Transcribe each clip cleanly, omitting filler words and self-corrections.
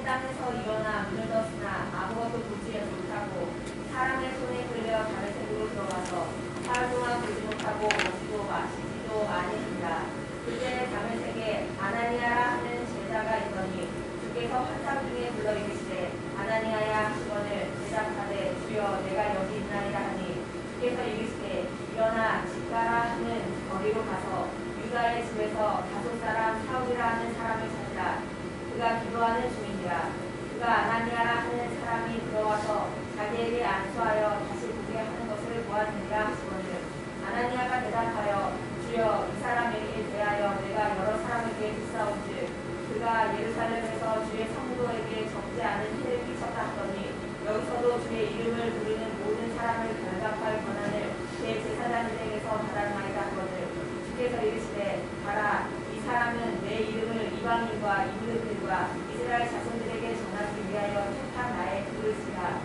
땅에서 일어나 눈을 떴으나 아무것도 보지 못하고 사람의 손에 끌려 다메섹으로 들어가서 사흘 동안 보지 못하고 먹지도 마시지도 아니한다. 그때 다메섹에 아나니아라 하는 제자가 있더니 주께서 환상 중에 불러 이르시되 아나니아야 하시거늘 대답하되 주여 내가 여기 있나이다 하니 주께서 이르시되 일어나 집가라 하는 거리로 가서 유다의 집에서 다섯 사람 사울이라 하는 사람을 찾으라. 그가 기도하는 중이니라. 그가 아나니아라 하는 사람이 들어와서 자기에게 안수하여 다시 보게 하는 것을 보았느니라 하시거늘 아나니아가 대답하여 주여 이 사람에게 대하여 내가 여러 사람에게 비싸운즉 그가 예루살렘에서 주의 성도에게 적지 않은 해를 끼쳤다 하더니 여기서도 주의 이름을 부르는 모든 사람을 결박할 권한을 제 제사장들에게서 받았나이다 하거늘 주께서 이르시되 가라. 이 사람은 내 이름을 이방인과 이민들과 이스라엘 자손들에게 전하기 위하여 택한 나의 그릇이라.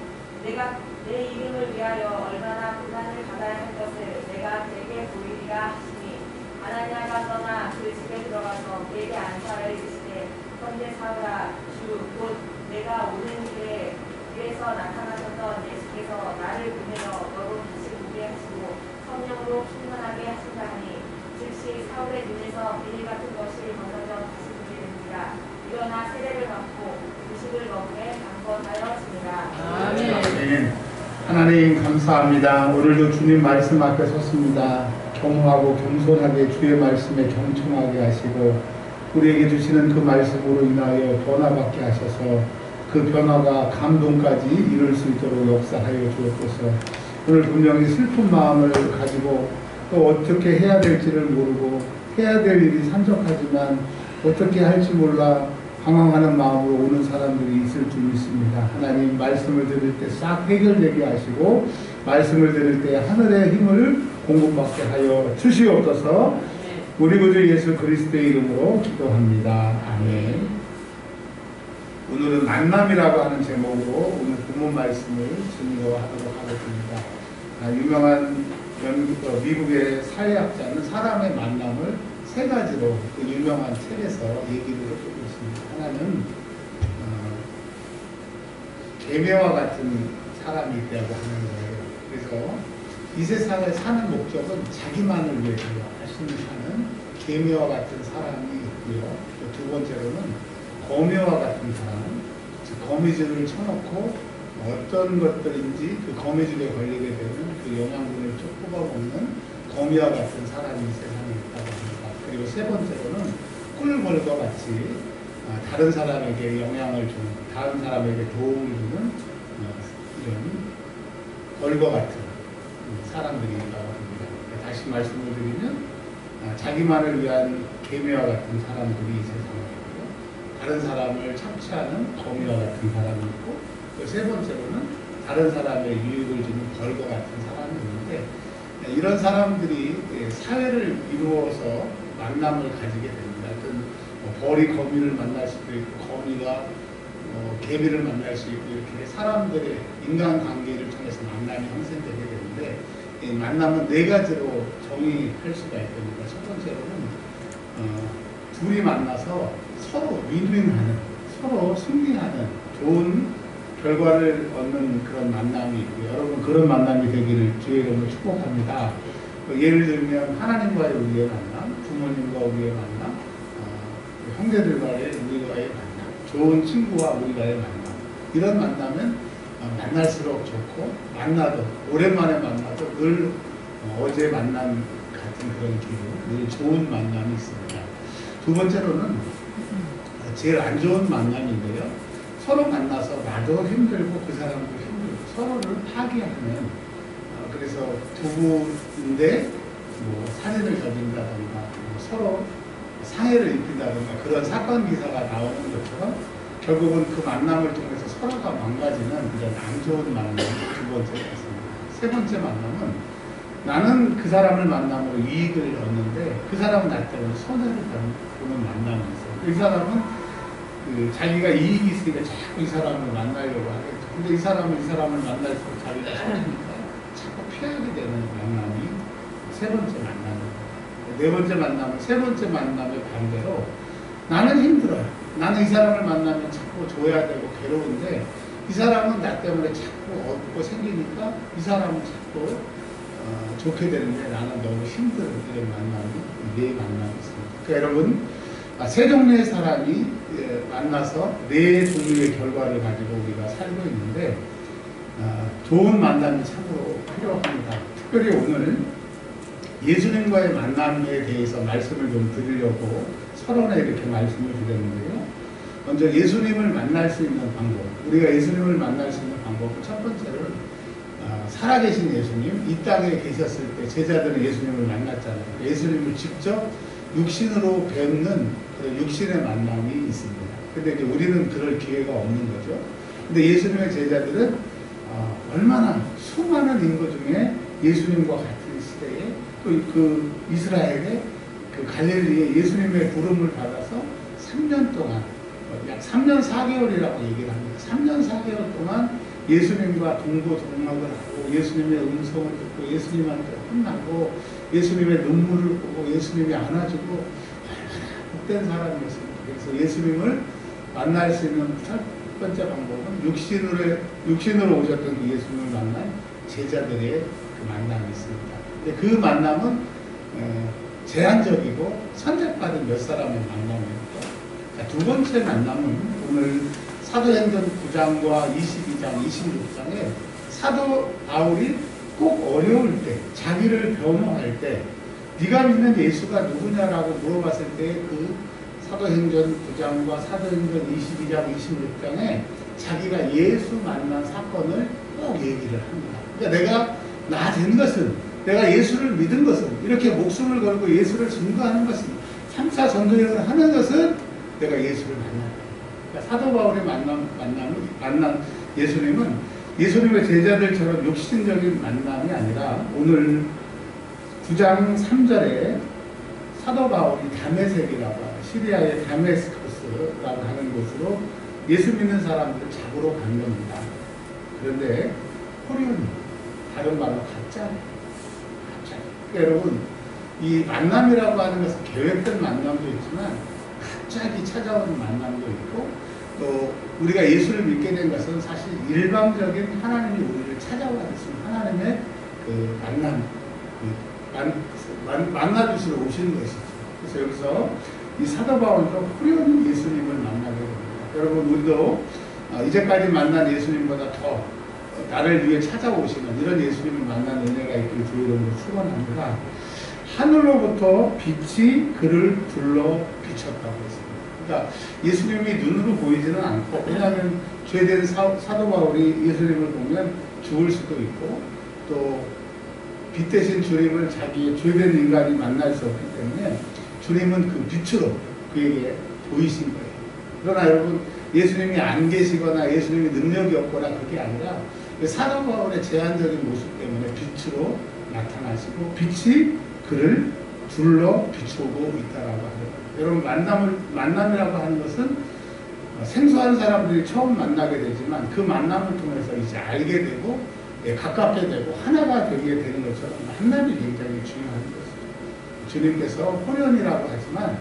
내가 내 이름을 위하여 얼마나 고난을 받아야 할 것을 내가 그에게 보이리라 하시니 아나니아가 떠나 그 집에 들어가서 그에게 안수하여 이르시되 그런데 사울아 주 곧 내가 오는 길에 길에서 나타나셨던 예수께서 나를 보내어 너로 다시 보게 하시고 성령으로 충만하게 하신다 하니 즉시 사울의 눈에서 비늘 같은 것이 벗어져 다시 보게 되니라. 일어나 세례를 받고 음식을 먹음에 강건하여지니라. 아멘. 하나님 감사합니다. 오늘도 주님 말씀 앞에 섰습니다. 겸허하고 겸손하게 주의 말씀에 경청하게 하시고 우리에게 주시는 그 말씀으로 인하여 변화받게 하셔서 그 변화가 감동까지 이룰 수 있도록 역사하여 주옵소서. 오늘 분명히 슬픈 마음을 가지고 또 어떻게 해야 될지를 모르고 해야 될 일이 산적하지만 어떻게 할지 몰라 방황하는 마음으로 오는 사람들이 있을 줄 믿습니다. 하나님 말씀을 들을 때 싹 해결되게 하시고 말씀을 들을 때 하늘의 힘을 공급받게 하여 주시옵소서. 우리 구주 예수 그리스도의 이름으로 기도합니다. 아멘. 오늘은 만남이라고 하는 제목으로 오늘 본문 말씀을 증거하도록 하겠습니다. 유명한 미국의 사회학자는 사람의 만남을 세 가지로 그 유명한 책에서 얘기를 해주고 있습니다. 하나는 개미와 같은 사람이 있다고 하는 거예요. 그래서 이 세상을 사는 목적은 자기만을 위해서 하시는 사는 개미와 같은 사람이 있고요. 또 두 번째로는 거미와 같은 사람, 즉 거미줄을 쳐놓고 어떤 것들인지 그 거미줄에 걸리게 되는 그 영양분을 쭉 뽑아먹는 거미와 같은 사람이 이 세상에 있다고 합니다. 그리고 세 번째로는 꿀벌과 같이 다른 사람에게 영향을 주는, 다른 사람에게 도움을 주는 이런 벌과 같은 사람들이 있다고 합니다. 다시 말씀을 드리면 자기만을 위한 개미와 같은 사람들이 이 세상에 있고 다른 사람을 착취하는 거미와 같은 사람이 있고 또 세 번째로는 다른 사람의 유익을 주는 벌과 같은 사람이 있는데 이런 사람들이 사회를 이루어서 만남을 가지게 됩니다. 벌이 거미를 만날 수도 있고 거미가 개미를 만날 수 있고 이렇게 사람들의 인간관계를 통해서 만남이 형성되게 되는데 이 만남은 네 가지로 정의할 수가 있습니다. 첫 번째로는 둘이 만나서 서로 윈윈하는, 서로 승리하는 좋은 결과를 얻는 그런 만남이 있고요. 여러분 그런 만남이 되기를 주의 이름으로 축복합니다. 예를 들면 하나님과의 우리의 만남, 부모님과 우리의 만남, 형제들과의 우리와의 만남, 좋은 친구와 우리와의 만남. 이런 만남은 만날수록 좋고 만나도 오랜만에 만나도 늘 어제 만남 같은 그런 기분, 늘 좋은 만남이 있습니다. 두 번째로는 제일 안 좋은 만남인데요. 서로 만나서 나도 힘들고 그 사람도 힘들고 서로를 파괴하는 그래서 부부인데 살인을 저진다든가 서로 상해를 입힌다든가 그런 사건 기사가 나오는 것처럼 결국은 그 만남을 통해서 서로가 망가지는 그런 안 좋은 만남이 두 번째였습니다. 세 번째 만남은 나는 그 사람을 만남으로 이익을 얻는데 그 사람은 나 때문에 손해를 보는 만남이 있어요. 이 사람은 자기가 이익이 있으니까 자꾸 이 사람을 만나려고 하겠죠. 근데 이 사람을 만날수록 자기가 손해니까 자꾸 피하게 되는 만남이 세 번째 만남입니다. 네 번째 만남은 세 번째 만남의 반대로 나는 힘들어요. 나는 이 사람을 만나면 자꾸 줘야 되고 괴로운데 이 사람은 나 때문에 자꾸 얻고 생기니까 이 사람은 자꾸 좋게 되는데 나는 너무 힘든 이런 만남이, 네 만남이 있습니다. 그러니까 여러분, 세 종류의 사람이 만나서 네 종류의 결과를 가지고 우리가 살고 있는데 좋은 만남이 참으로 필요합니다. 특별히 오늘 예수님과의 만남에 대해서 말씀을 좀 드리려고 서론에 이렇게 말씀을 드렸는데요. 먼저 예수님을 만날 수 있는 방법, 우리가 예수님을 만날 수 있는 방법은 첫 번째는 살아계신 예수님, 이 땅에 계셨을 때 제자들은 예수님을 만났잖아요. 예수님을 직접 육신으로 뵙는 그런 육신의 만남이 있습니다. 근데 이제 우리는 그럴 기회가 없는 거죠. 근데 예수님의 제자들은 얼마나 수많은 인구 중에 예수님과 같은 시대에 또 그 이스라엘의 그 갈릴리에 예수님의 부름을 받아서 3년 동안 약 3년 4개월이라고 얘기를 합니다. 3년 4개월 동안 예수님과 동고동락을 하고 예수님의 음성을 듣고 예수님한테 혼나고 예수님의 눈물을 보고 예수님이 안아주고 얼마나 복된 사람이었습니다. 그래서 예수님을 만날 수 있는 첫 번째 방법은 육신으로 오셨던 그 예수님을 만난 제자들의 그 만남이 있습니다. 근데 그 만남은 제한적이고 선택받은 몇 사람의 만남입니다. 자, 두 번째 만남은 오늘 사도행전 9장과 22장, 26장에 사도 바울이 꼭 어려울 때, 자기를 변호할 때 네가 믿는 예수가 누구냐라고 물어봤을 때 그 사도행전 9장과 사도행전 22장, 26장에 자기가 예수 만난 사건을 꼭 얘기를 합니다. 그러니까 내가 나 된 것은, 내가 예수를 믿은 것은, 이렇게 목숨을 걸고 예수를 증거하는 것은, 3차 전도여행을 하는 것은 내가 예수를 만났다. 그러니까 사도 바울이 만난 예수님은 예수님의 제자들처럼 육신적인 만남이 아니라 오늘 9장 3절에 사도 바울이 다메섹이라고 시리아의 다메스커스라고 하는 곳으로 예수 믿는 사람들을 잡으러 간 겁니다. 그런데 호련히, 다른 말로 가짜. 그러니까 여러분, 이 만남이라고 하는 것은 계획된 만남도 있지만 갑자기 찾아오는 만남도 있고 또 우리가 예수를 믿게 된 것은 사실 일방적인 하나님이 우리를 찾아와 주신 하나님의 그 만나주시러 오시는 것이죠. 그래서 여기서 이 사도 바울도 호련히 예수님을 만나게 됩니다. 여러분, 우리도 이제까지 만난 예수님보다 더 나를 위해 찾아오시는 이런 예수님을 만난 은혜가 있기를 주 이름으로 축원합니다. 하늘로부터 빛이 그를 불러 비췄다고 했습니다. 그러니까 예수님이 눈으로 보이지는 않고, 왜냐하면 죄된 사도 바울이 예수님을 보면 죽을 수도 있고 또 빛 대신 주님을 자기의 죄된 인간이 만날 수 없기 때문에 주님은 그 빛으로 그에게 보이신 거예요. 그러나 여러분, 예수님이 안 계시거나 예수님이 능력이 없거나 그게 아니라 사도 바울의 제한적인 모습 때문에 빛으로 나타나시고 빛이 그를 둘러 비추고 있다라고 하죠. 여러분, 만남이라고 하는 것은 생소한 사람들이 처음 만나게 되지만 그 만남을 통해서 이제 알게 되고 가깝게 되고 하나가 되게 되는 것처럼 만남이 굉장히 중요한 것이죠. 주님께서 호련이라고 하지만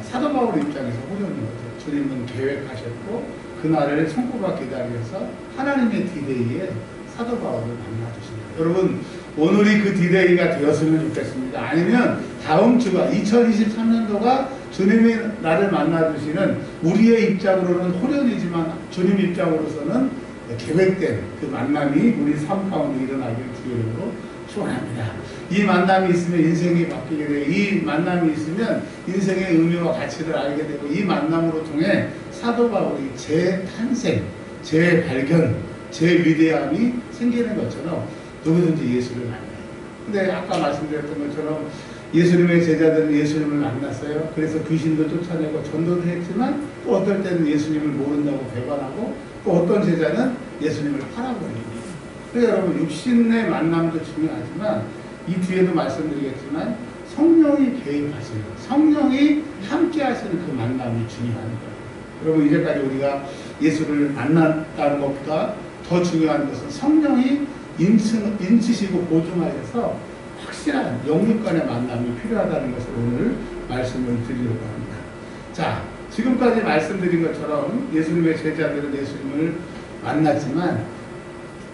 사도 바울 입장에서 호련인 거죠. 주님은 계획하셨고 그날을 손꼽아 기다려서 하나님의 디데이에 사도 바울을 만나주십니다. 여러분, 오늘이 그 디데이가 되었으면 좋겠습니다. 아니면 다음 주가 2023년도가 주님이 나를 만나주시는 우리의 입장으로는 호련이지만 주님 입장으로서는 계획된 그 만남이 우리 삶 가운데 일어나길 주님으로 축원합니다. 이 만남이 있으면 인생이 바뀌게 되고 이 만남이 있으면 인생의 의미와 가치를 알게 되고 이 만남으로 통해 사도 바울이 재탄생, 재발견, 재위대함이 생기는 것처럼 누구든지 예수를 만나요. 근데 아까 말씀드렸던 것처럼 예수님의 제자들은 예수님을 만났어요. 그래서 귀신도 쫓아내고 전도도 했지만 또 어떨 때는 예수님을 모른다고 배반하고 또 어떤 제자는 예수님을 팔아버립니다. 그래서 여러분, 육신의 만남도 중요하지만 이 뒤에도 말씀드리겠지만 성령이 개입하시는, 성령이 함께 하시는 그 만남이 중요한 거예요. 여러분, 이제까지 우리가 예수를 만났다는 것보다 더 중요한 것은 성령이 인치시고 보증하셔서 확실한 영육 간의 만남이 필요하다는 것을 오늘 말씀을 드리려고 합니다. 자, 지금까지 말씀드린 것처럼 예수님의 제자들은 예수님을 만났지만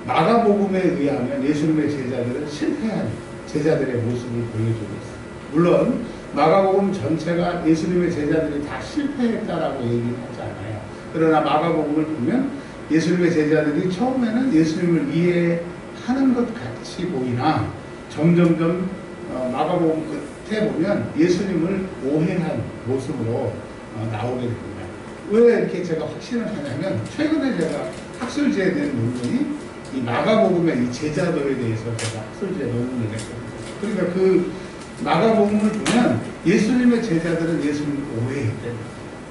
마가복음에 의하면 예수님의 제자들은 실패한 제자들의 모습을 보여주고 있어요. 물론 마가복음 전체가 예수님의 제자들이 다 실패했다라고 얘기는 하지 않아요. 그러나 마가복음을 보면 예수님의 제자들이 처음에는 예수님을 이해하는 것 같이 보이나 점점점 마가복음 끝에 보면 예수님을 오해한 모습으로 나오게 됩니다. 왜 이렇게 제가 확신을 하냐면 최근에 제가 학술지에 낸 논문이 이 마가복음의 이 제자들에 대해서 제가 학술지에 논문을 냈거든요. 그러니까 그 마가복음을 보면 예수님의 제자들은 예수님을 오해했대요.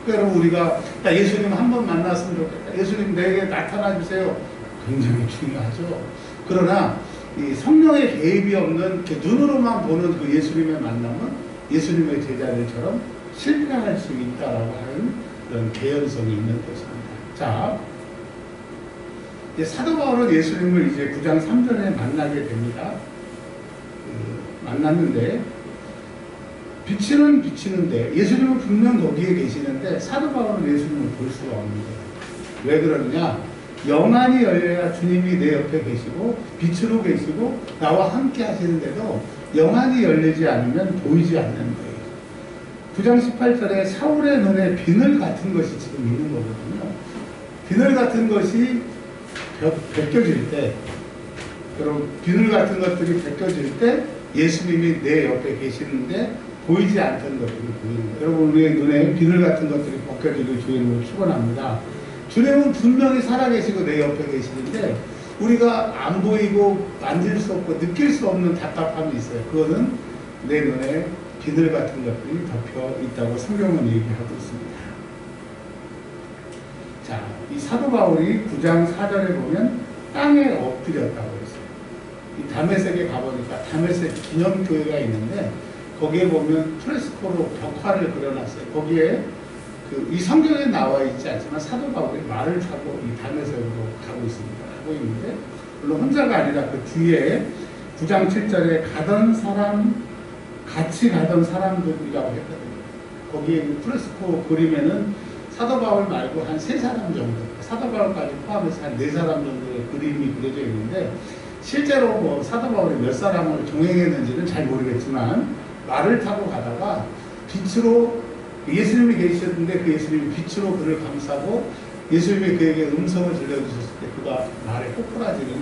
그러니까 우리가 예수님 한 번 만났으면 좋겠다. 예수님 내게 나타나 주세요. 굉장히 중요하죠. 그러나 이 성령의 개입이 없는 눈으로만 보는 그 예수님의 만남은 예수님의 제자들처럼 실패할 수 있다라고 하는 그런 개연성이 있는 것입니다. 자, 이제 사도 바울은 예수님을 이제 9장 3절에 만나게 됩니다. 만났는데 비치는 비치는데 예수님은 분명 거기에 계시는데 사도 바울은 예수님을 볼 수가 없는 거예요. 왜 그러느냐? 영안이 열려야 주님이 내 옆에 계시고 빛으로 계시고 나와 함께 하시는데도 영안이 열리지 않으면 보이지 않는 거예요. 9장 18절에 사울의 눈에 비늘 같은 것이 지금 있는 거거든요. 비늘 같은 것이 벗겨질 때, 그럼 비늘 같은 것들이 벗겨질 때 예수님이 내 옆에 계시는데 보이지 않던 것들이 보이는 거예요. 여러분, 우리의 눈에 비늘 같은 것들이 벗겨지길 주님으로 축원합니다. 주님은 분명히 살아계시고 내 옆에 계시는데 우리가 안 보이고 만질 수 없고 느낄 수 없는 답답함이 있어요. 그거는 내 눈에 비늘 같은 것들이 덮여 있다고 성경은 얘기하고 있습니다. 자, 이 사도 바울이 9장 4절에 보면 땅에 엎드렸다고 했어요. 이 다메섹에 가보니까 다메섹 기념교회가 있는데 거기에 보면 프레스코로 벽화를 그려놨어요. 거기에 이 성경에 나와 있지 않지만 사도 바울이 말을 타고 이 다메섹으로 가고 있습니다. 가고 있는데 물론 혼자가 아니라 그 뒤에 9장 7절에 같이 가던 사람들이라고 했거든요. 거기에 프레스코 그림에는 사도 바울 말고 한 3사람 정도, 사도 바울까지 포함해서 한 4사람 정도의 그림이 그려져 있는데 실제로 뭐 사도 바울이 몇 사람을 동행했는지는 잘 모르겠지만 말을 타고 가다가 빛으로 예수님이 계셨는데 그 예수님이 빛으로 그를 감싸고 예수님이 그에게 음성을 들려주셨을 때 그가 말에 꼬꾸라지는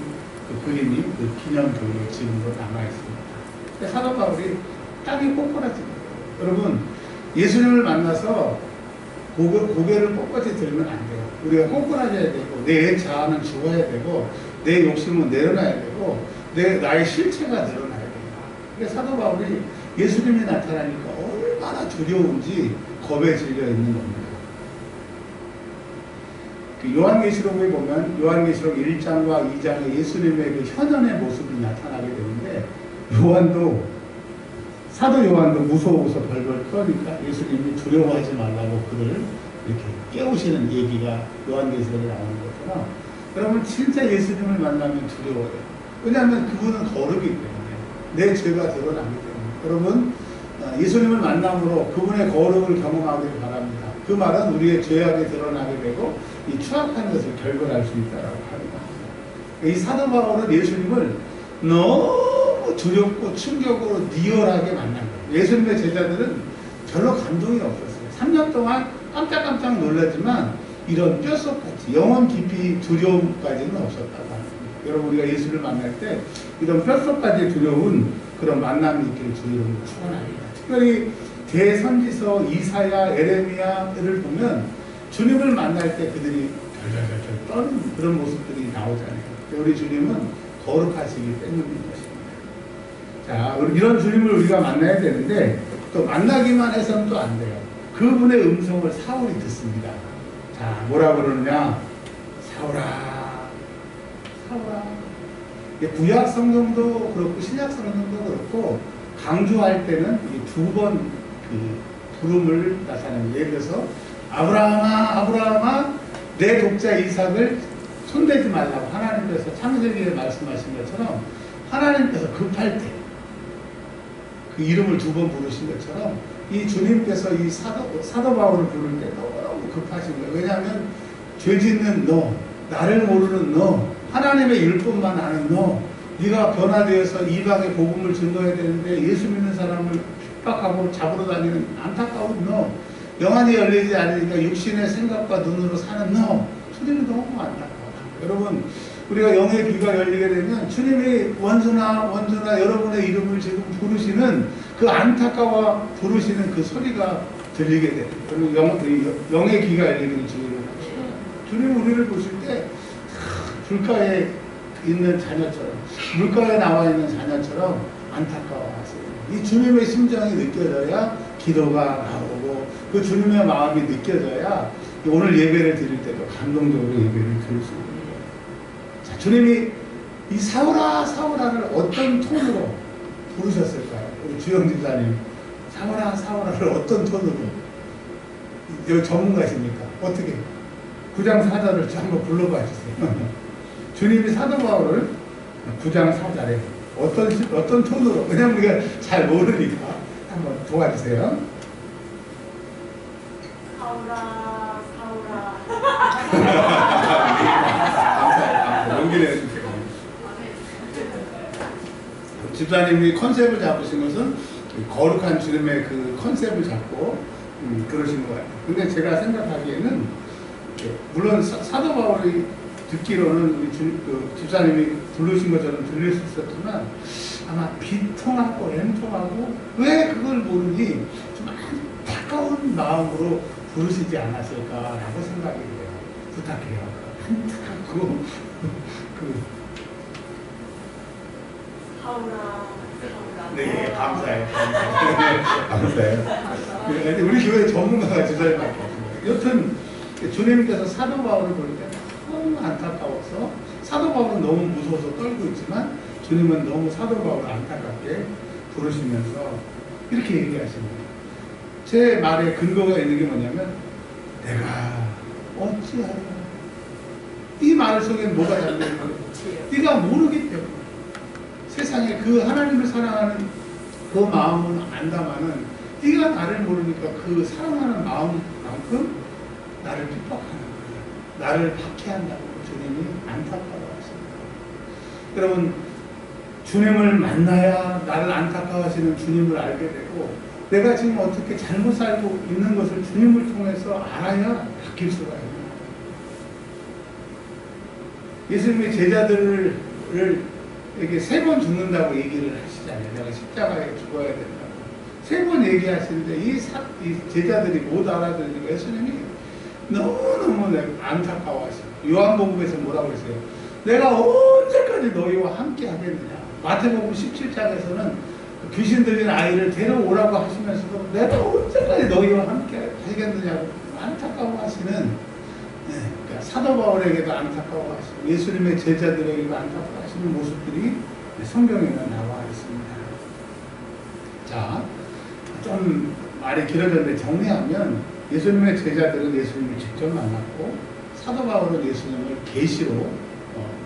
그 그림이 그 기념교회 지금도 남아있습니다. 사도 바울이 땅이 꼬꾸라집니다. 여러분, 예수님을 만나서 고개를 꼿꼿이 들면 안 돼요. 우리가 꼬꾸라져야 되고 내 자아는 죽어야 되고 내 욕심은 내려놔야 되고 나의 실체가 드러나야 됩니다. 그러니까 사도 바울이 예수님이 나타나니까 얼마나 두려운지 겁에 질려 있는 겁니다. 그 요한계시록에 보면 요한계시록 1장과 2장에 예수님의 그 현현의 모습이 나타나게 되는데 사도 요한도 무서워서 벌벌 떠니까 예수님이 두려워하지 말라고 그를 이렇게 깨우시는 얘기가 요한계시록에 나오는 것처럼 여러분 진짜 예수님을 만나면 두려워요. 왜냐하면 그분은 거룩이기 때문에 내 죄가 드러나기 때문에 여러분 예수님을 만남으로 그분의 거룩을 경험하기를 바랍니다. 그 말은 우리의 죄악이 드러나게 되고 이 추악한 것을 결별할 수 있다라고 하는 것입니다. 이 사도 바울은 예수님을 너무 두렵고 충격으로 리얼하게 만난 거예요. 예수님의 제자들은 별로 감동이 없었어요. 3년 동안 깜짝깜짝 놀랐지만 이런 뼛속같이 영혼 깊이 두려움까지는 없었다고 합니다. 여러분 우리가 예수를 만날 때 이런 뼛속까지 두려운 그런 만남이 있기를 주님으로 축원합니다. 특별히 대선지서 이사야, 에레미야를 보면 주님을 만날 때 그들이 덜덜덜 떠는 그런 모습들이 나오잖아요. 우리 주님은 거룩하시기 때문인 것입니다. 자, 이런 주님을 우리가 만나야 되는데 또 만나기만 해서는 또 안 돼요. 그분의 음성을 사울이 듣습니다. 자, 뭐라 그러느냐? 사울아, 사울아. 구약 성경도 그렇고 신약 성경도 그렇고 강조할 때는 두 번 그 부름을 나타냅니다. 예를 들어서 아브라함아, 아브라함아, 내 독자 이삭을 손대지 말라고 하나님께서 창세기에 말씀하신 것처럼 하나님께서 급할 때 그 이름을 2번 부르신 것처럼 이 주님께서 이 사도 바울을 부를 때 너무너무 급하신 거예요. 왜냐하면 죄 짓는 너, 나를 모르는 너, 하나님의 율법만 아는 너, 네가 변화되어서 이방의 복음을 증거해야 되는데 예수 믿는 사람을 핍박하고 잡으러 다니는 안타까운 너, 영안이 열리지 않으니까 육신의 생각과 눈으로 사는 너, 주님이 너무 안타까워. 여러분, 우리가 영의 귀가 열리게 되면 주님이 원수나 여러분의 이름을 지금 부르시는 그 안타까워 부르시는 그 소리가 들리게 돼요. 그리고 영의 귀가 열리는 주님 우리를 보실 때 불가에 있는 자녀처럼, 물가에 나와 있는 자녀처럼 안타까워하세요. 이 주님의 심정이 느껴져야 기도가 나오고 그 주님의 마음이 느껴져야 오늘 예배를 드릴 때도 감동적으로 예배를 드릴 수 있는 거예요. 자, 주님이 이 사울아 사울아를 어떤 톤으로 부르셨을까요? 우리 주영 집사님, 사울아 사울아를 어떤 톤으로? 여기 전문가십니까? 어떻게? 9장 4절을 한번 불러봐 주세요. 주님이 사도 바울을 9장 4절에 어떤 톤으로, 왜냐면 우리가 잘 모르니까 한번 도와주세요. 사울아 사울아. 감사해요. 용기 내주세요. 집사님이 컨셉을 잡으신 것은 거룩한 주님의 그 컨셉을 잡고 그러신 거예요. 근데 제가 생각하기에는 물론 사도 바울이 듣기로는 우리 집사님이 부르신 것처럼 들릴 수 있었지만 아마 비통하고 애통하고 왜 그걸 모르니 좀 안타까운 마음으로 부르시지 않았을까라고 생각이 돼요. 부탁해요. 안타깝고 사울아 사울아. 네, 감사해요. 감사해요. 우리 교회 전문가가 집사님밖에 없습니다. 여튼 주님께서 사도 바울을 볼 때 너무 안타까워서, 사도 바울은 너무 무서워서 떨고 있지만 주님은 너무 사도 바울을 안타깝게 부르시면서 이렇게 얘기하십니다. 제 말에 근거가 있는 게 뭐냐면 내가 어찌하랴. 이 말 속에 뭐가 담겨있는 거예요? 네가 모르기 때문에. 세상에 그 하나님을 사랑하는 그 마음은 안다마는 네가 나를 모르니까 그 사랑하는 마음만큼 나를 핍박하는 거예요. 나를 박해한다고 주님이 안타까워하십니다. 여러분, 주님을 만나야 나를 안타까워하시는 주님을 알게 되고 내가 지금 어떻게 잘못 살고 있는 것을 주님을 통해서 알아야 바뀔 수가 있는 거예요. 예수님의 제자들을 이렇게 3번 죽는다고 얘기를 하시잖아요. 내가 십자가에 죽어야 된다고. 3번 얘기하시는데 이 제자들이 못 알아들으니까 예수님이 너무너무 안타까워하시고 요한복음에서 뭐라고 했어요? 내가 언제까지 너희와 함께 하겠느냐. 마태복음 17장에서는 귀신 들린 아이를 데려오라고 하시면서도 내가 언제까지 너희와 함께 하겠느냐고 안타까워하시는, 그러니까 사도 바울에게도 안타까워하시고 예수님의 제자들에게도 안타까워하시는 모습들이 성경에는 나와 있습니다. 자, 좀 말이 길어졌는데 정리하면 예수님의 제자들은 예수님을 직접 만났고 사도 바울은 예수님을 계시로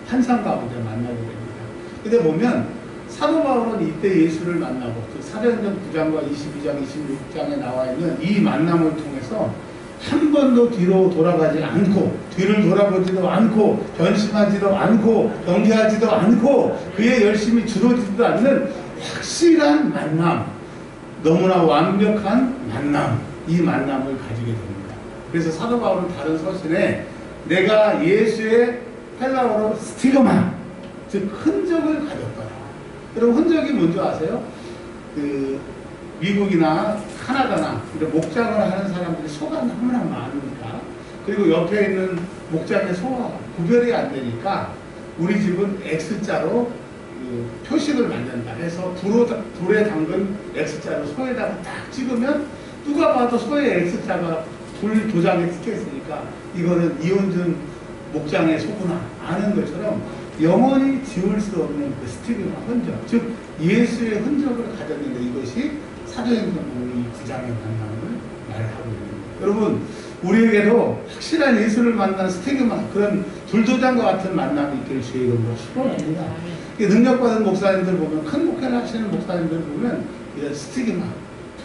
환상 가운데 만나게 됩니다. 근데 보면 사도 바울은 이때 예수를 만나고 사도행전 9장과 22장, 26장에 나와 있는 이 만남을 통해서 한 번도 뒤로 돌아가지 않고 뒤를 돌아보지도 않고 변심하지도 않고 경계하지도 않고 그의 열심이 줄어들지도 않는 확실한 만남, 너무나 완벽한 만남, 이 만남을 가지게 됩니다. 그래서 사도 바울은 다른 서신에 내가 예수의 헬라어로 스티그마, 즉 흔적을 가졌더라. 여러분, 흔적이 뭔지 아세요? 미국이나 카나다나 이런 목장을 하는 사람들이 소가 너무나 많으니까, 그리고 옆에 있는 목장의 소와 구별이 안 되니까 우리 집은 X자로 표식을 만든다 해서 불에 담근 X자로 소에다가 딱 찍으면 누가 봐도 소의 X자가 불 도장에 찍혀 있으니까 이거는 이온준 목장의 소구나 아는 것처럼 영원히 지울 수 없는 그 스티그마 흔적, 즉 예수의 흔적을 가졌는데 이것이 사도행전 9장의 만남을 말하고 있는 거예요. 여러분, 우리에게도 확실한 예수를 만난 스티그마, 그런 불도장과 같은 만남이 있기를 주의 이름으로 축원합니다. 능력받은 목사님들 보면, 큰 목회를 하시는 목사님들 보면 이런 스티그마,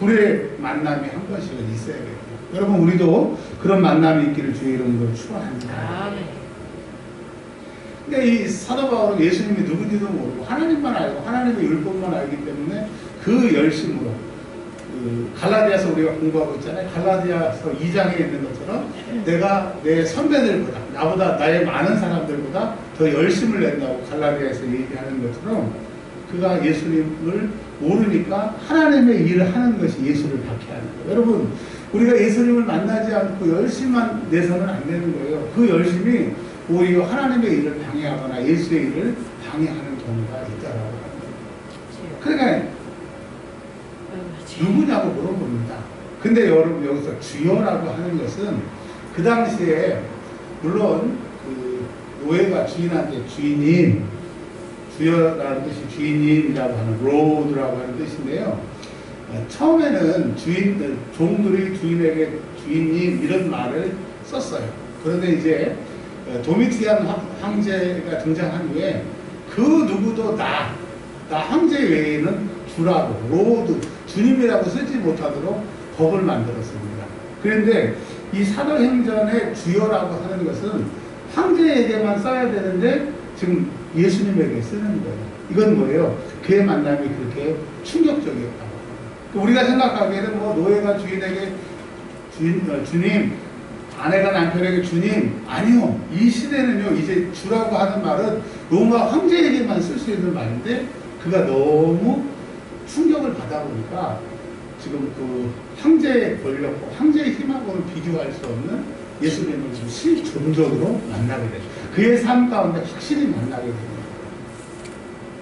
둘의 만남이 한 번씩은 있어야겠죠. 여러분 우리도 그런 만남이 있기를 주의 이름으로 축원합니다. 근데 이 사도 바울은 예수님이 누군지도 모르고 하나님만 알고 하나님의 율법만 알기 때문에 그 열심으로 갈라디아서 우리가 공부하고 있잖아요. 갈라디아서 2장에 있는 것처럼 내가 내 선배들보다 나보다 나의 많은 사람들보다 더 열심을 낸다고 갈라디아에서 얘기하는 것처럼 그가 예수님을 모르니까 하나님의 일을 하는 것이 예수를 박해하는 거예요. 여러분 우리가 예수님을 만나지 않고 열심만 내서는 안 되는 거예요. 그 열심이 오히려 하나님의 일을 방해하거나 예수의 일을 방해하는 경우가 있다라고 합니다. 그러니까 누구냐고 물어봅니다. 근데 여러분 여기서 주여라고 하는 것은 그 당시에 물론 그 노예가 주인한테 주인님, 주여라는 뜻이 주인님이라고 하는 로드라고 하는 뜻인데요. 처음에는 주인들, 종들이 주인에게 주인님 이런 말을 썼어요. 그런데 이제 도미티안 황제가 등장한 후에 그 누구도 나 황제 외에는 주라고 로드 주님이라고 쓰지 못하도록 법을 만들었습니다. 그런데 이 사도행전의 주여라고 하는 것은 황제에게만 써야 되는데 지금 예수님에게 쓰는 거예요. 이건 뭐예요? 그의 만남이 그렇게 충격적이었다고. 우리가 생각하기에는 뭐 노예가 주인에게 주님, 아내가 남편에게 주님, 아니요. 이 시대는요 이제 주라고 하는 말은 로마 황제에게만 쓸 수 있는 말인데 그가 너무 충격을 받아보니까 지금 그 황제의 권력과 황제의 힘하고는 비교할 수 없는 예수님을 지금 실존적으로 만나게 되죠. 그의 삶 가운데 확실히 만나게 됩니다.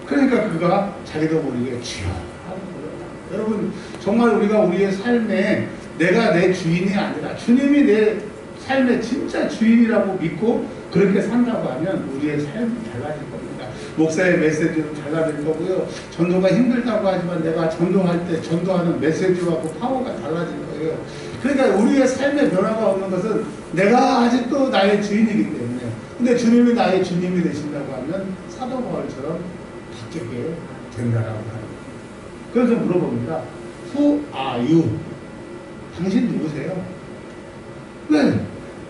그러니까 그가 자기도 모르게 주여 하고 불렀다. 여러분 정말 우리가 우리의 삶에 내가 내 주인이 아니라 주님이 내 삶의 진짜 주인이라고 믿고 그렇게 산다고 하면 우리의 삶이 달라질 겁니다. 목사의 메시지도 달라질 거고요. 전도가 힘들다고 하지만 내가 전도할 때 전도하는 메시지하고 파워가 달라질 거예요. 그러니까 우리의 삶의 변화가 없는 것은 내가 아직도 나의 주인이기 때문에. 근데 주님이 나의 주님이 되신다고 하면 사도 바울처럼 바뀌게 된다라고 하는 거예요. 그래서 물어봅니다. Who are you? 당신 누구세요? 왜?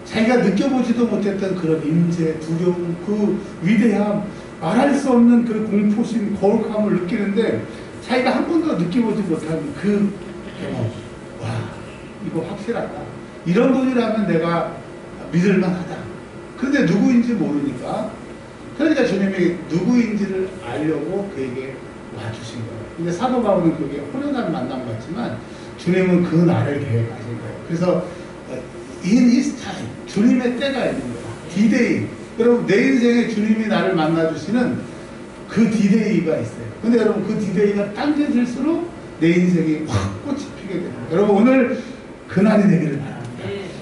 자기가 느껴보지도 못했던 그런 임재, 두려움, 그 위대함, 말할 수 없는 그 공포심, 거룩함을 느끼는데 자기가 한 번도 느껴보지 못한 그 경험. 와, 이거 확실하다. 이런 분이라면 내가 믿을만하다. 그런데 누구인지 모르니까 그러니까 주님이 누구인지를 알려고 그에게 와주신 거예요. 근데 사도 바울은 그게 호련한 만남 같지만 주님은 그 날을 계획하신 거예요. 그래서 in his time, 주님의 때가 있는 거예요. D-Day. 여러분 내 인생에 주님이 나를 만나주시는 그 D-Day가 있어요. 근데 여러분 그 D-Day가 당겨질수록 내 인생이 확 꽃이 피게 됩니다. 여러분 오늘 그날이 되기를 바랍니다.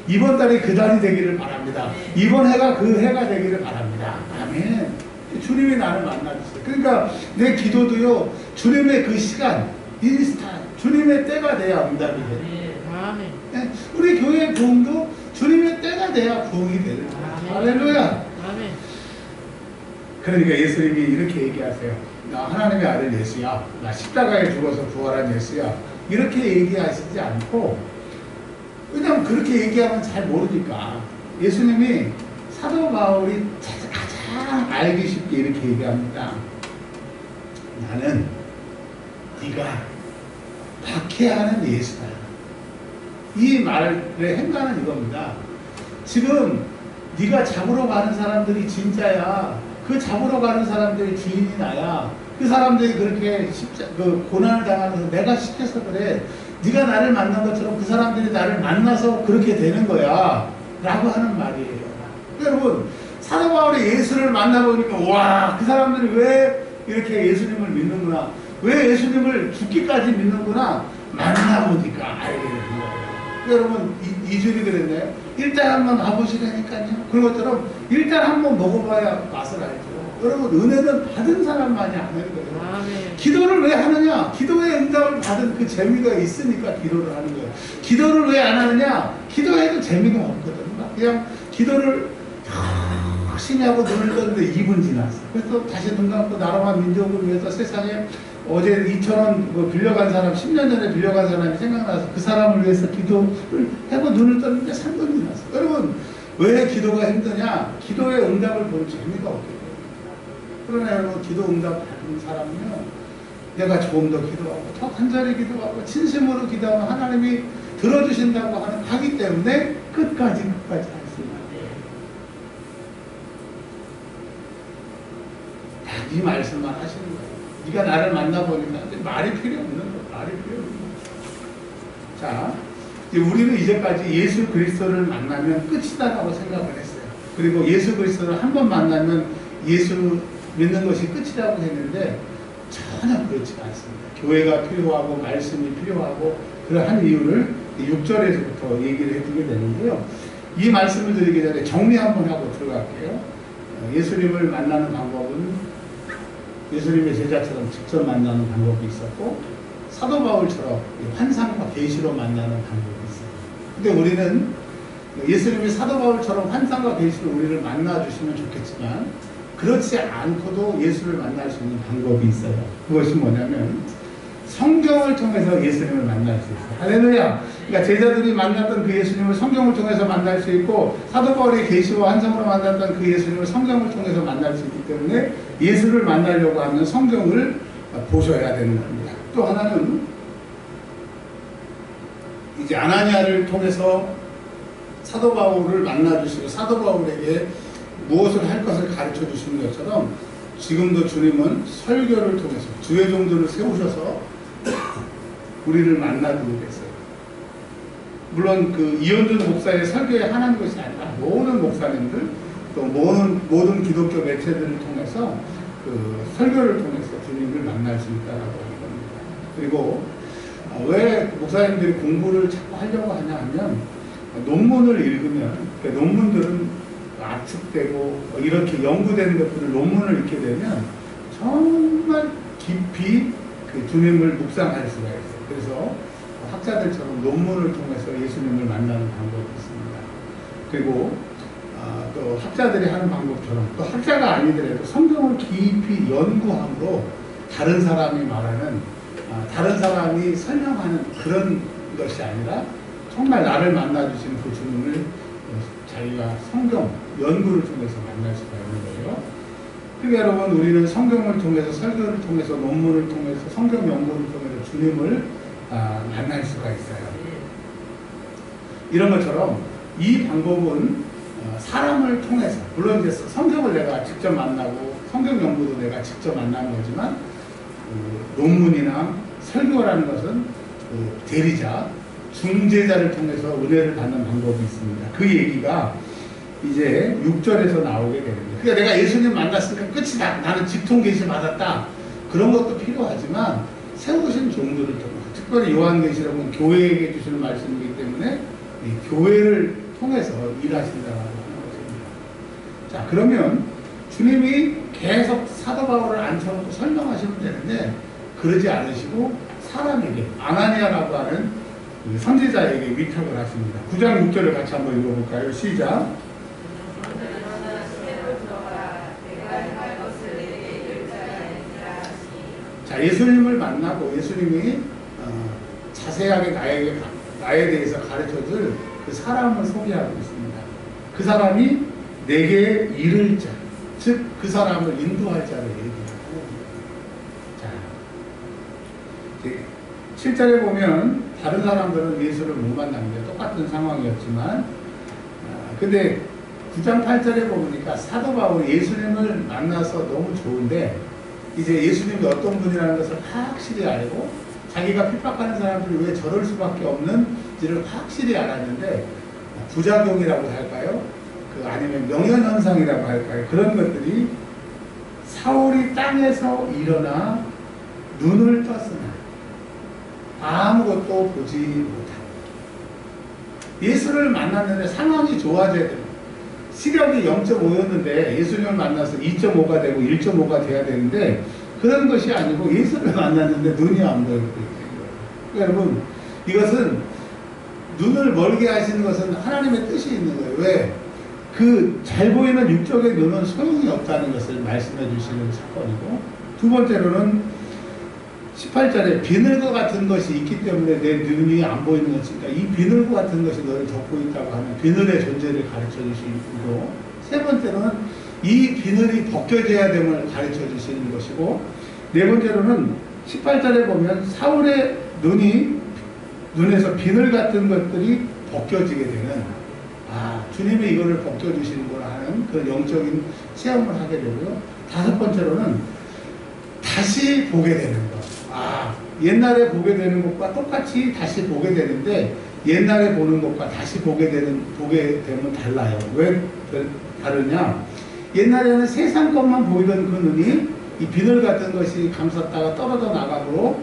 이번 달이 그 달이 되기를 바랍니다. 이번 해가 그 해가 되기를 바랍니다. 아멘. 주님이 나를 만나주세요. 그러니까 내 기도도요 주님의 그 시간 인스타 주님의 때가 돼야 응답이 돼요. 아멘. 네? 우리 교회 부흥도 주님의 때가 돼야 부흥이 되는 거예요. 할렐루야. 아멘. 그러니까 예수님이 이렇게 얘기하세요. 나 하나님의 아들 예수야. 나 십자가에 죽어서 부활한 예수야. 이렇게 얘기하시지 않고 왜냐하면 그렇게 얘기하면 잘 모르니까 예수님이 사도 바울이 가장 알기 쉽게 이렇게 얘기합니다. 나는 네가 박해하는 예수다. 이 말의 행간은 이겁니다. 지금 네가 잡으러 가는 사람들이 진짜야. 그 잡으러 가는 사람들이 주인이 나야. 그 사람들이 그렇게 그 고난을 당하면서 내가 시켜서 그래. 네가 나를 만난 것처럼 그 사람들이 나를 만나서 그렇게 되는 거야. 라고 하는 말이에요. 여러분 사도 바울이 예수를 만나보니까 와, 그 사람들이 왜 이렇게 예수님을 믿는구나. 왜 예수님을 죽기까지 믿는구나. 만나보니까 알게 되는 거예요. 여러분 이 줄이 그랬나요? 일단 한번 가보시라니까요. 그런 것처럼 일단 한번 먹어봐야 맛을 알죠. 여러분 은혜는 받은 사람만이 하는 거예요. 아멘. 기도를 왜 하느냐? 기도의 응답을 받은 그 재미가 있으니까 기도를 하는 거예요. 기도를 왜 안 하느냐? 기도해도 재미가 없거든요. 그냥 기도를 열심히 하고 눈을 떴는데 2분 지났어. 그래서 다시 눈 감고 나라와 민족을 위해서 세상에 어제 2,000원 뭐 빌려간 사람, 10년 전에 빌려간 사람이 생각나서 그 사람을 위해서 기도를 해고 눈을 떴는데 상관이 났어. 여러분, 왜 기도가 힘드냐? 기도의 응답을 볼 재미가 없게 돼요. 그러나 여러분, 기도 응답 받은 사람은요, 내가 조금 더 기도하고, 더 간절히 기도하고, 진심으로 기도하면 하나님이 들어주신다고 하기 때문에 끝까지 할 수 있는 거예요. 이 말씀만 하시는 거예요. 네가 나를 만나보니까 말이 필요 없는 거예요. 말이 필요 없는 거예요. 자, 이제 우리는 이제까지 예수 그리스도를 만나면 끝이다라고 생각을 했어요. 그리고 예수 그리스도를 한 번 만나면 예수 믿는 것이 끝이라고 했는데 전혀 그렇지 않습니다. 교회가 필요하고 말씀이 필요하고 그러한 이유를 6절에서부터 얘기를 해주게 되는데요. 이 말씀을 드리기 전에 정리 한번 하고 들어갈게요. 예수님을 만나는 방법은 예수님의 제자처럼 직접 만나는 방법이 있었고, 사도 바울처럼 환상과 계시로 만나는 방법이 있어요. 근데 우리는 예수님이 사도 바울처럼 환상과 계시로 우리를 만나주시면 좋겠지만, 그렇지 않고도 예수를 만날 수 있는 방법이 있어요. 그것이 뭐냐면 성경을 통해서 예수님을 만날 수 있어요. 할렐루야. 그러니까 제자들이 만났던 그 예수님을 성경을 통해서 만날 수 있고, 사도 바울의 계시와 환상으로 만났던 그 예수님을 성경을 통해서 만날 수 있기 때문에 예수를 만나려고 하면 성경을 보셔야 되는 겁니다. 또 하나는 이제 아나니아를 통해서 사도 바울을 만나주시고 사도 바울에게 무엇을 할 것을 가르쳐 주시는 것처럼 지금도 주님은 설교를 통해서 주의 종들을 세우셔서 우리를 만나주고 계세요. 물론 그 이현준 목사의 설교에 한한 것이 아니라 모든 목사님들 또 모든 기독교 매체들을 통해서 그 설교를 통해서 주님을 만날 수 있다라고 하는 겁니다. 그리고 왜 목사님들이 공부를 자꾸 하려고 하냐 하면 논문을 읽으면 그 논문들은 압축되고 이렇게 연구되는 것들을 논문을 읽게 되면 정말 깊이 그 주님을 묵상할 수가 있어요. 그래서 학자들처럼 논문을 통해서 예수님을 만나는 방법이 있습니다. 그리고 또 학자들이 하는 방법처럼 또 학자가 아니더라도 성경을 깊이 연구함으로 다른 사람이 말하는 다른 사람이 설명하는 그런 것이 아니라 정말 나를 만나주시는 그 주님을 자기가 성경 연구를 통해서 만날 수가 있는 거예요. 그러니까 여러분, 우리는 성경을 통해서 설교를 통해서 논문을 통해서 성경 연구를 통해서 주님을 만날 수가 있어요. 이런 것처럼 이 방법은 사람을 통해서, 물론 이제 성경을 내가 직접 만나고 성경 연구도 내가 직접 만나는 거지만 논문이나 설교라는 것은 대리자, 중재자를 통해서 은혜를 받는 방법이 있습니다. 그 얘기가 이제 6절에서 나오게 됩니다. 그러니까 내가 예수님 만났으니까 끝이다. 나는 직통 계시 받았다. 그런 것도 필요하지만 세우신 종들을 통해서, 특별히 요한계시록은 교회에게 주시는 말씀이기 때문에 이 교회를 통해서 일하신다고 하는 것입니다. 자, 그러면 주님이 계속 사도 바울을 앉혀놓고 설명하시면 되는데 그러지 않으시고 사람에게, 아나니아라고 하는 선지자에게 위탁을 하십니다. 9장 6절을 같이 한번 읽어볼까요? 시작. 자, 예수님을 만나고 예수님이 자세하게 나에 대해서 가르쳐줄 그 사람을 소개하고 있습니다. 그 사람이 내게 이를 자, 즉 그 사람을 인도할 자를 얘기하고, 자, 7절에 보면 다른 사람들은 예수를 못 만납니다. 똑같은 상황이었지만, 근데 9장 8절에 보니까 사도 바울이 예수님을 만나서 너무 좋은데 이제 예수님이 어떤 분이라는 것을 확실히 알고 자기가 핍박하는 사람들이 왜 저럴 수밖에 없는지를 확실히 알았는데 부작용이라고 할까요? 아니면 명현현상이라고 할까요? 그런 것들이 사울이 땅에서 일어나 눈을 떴으나 아무것도 보지 못하고 예수를 만났는데 상황이 좋아져야 됩니다. 시력이 0.5였는데 예수님을 만나서 2.5가 되고 1.5가 돼야 되는데 그런 것이 아니고 예수를 만났는데 눈이 안 보이고 그러니까 여러분, 이것은 눈을 멀게 하시는 것은 하나님의 뜻이 있는 거예요. 왜? 그 잘 보이는 육적의 눈은 소용이 없다는 것을 말씀해 주시는 사건이고, 두 번째로는 18절에 비늘과 같은 것이 있기 때문에 내 눈이 안 보이는 것이니까 이 비늘과 같은 것이 너를 덮고 있다고 하는 비늘의 존재를 가르쳐 주시고, 세 번째로는 이 비늘이 벗겨져야 됨을 가르쳐 주시는 것이고, 네 번째로는 18절에 보면 사울의 눈에서 비늘 같은 것들이 벗겨지게 되는, 주님이 이거를 벗겨주시는구나 하는 그런 영적인 체험을 하게 되고요. 다섯 번째로는 다시 보게 되는 것. 옛날에 보게 되는 것과 똑같이 다시 보게 되는데, 옛날에 보는 것과 다시 보게 되면 달라요. 왜 다르냐? 옛날에는 세상 것만 보이던 그 눈이 이 비늘 같은 것이 감쌌다가 떨어져 나가므로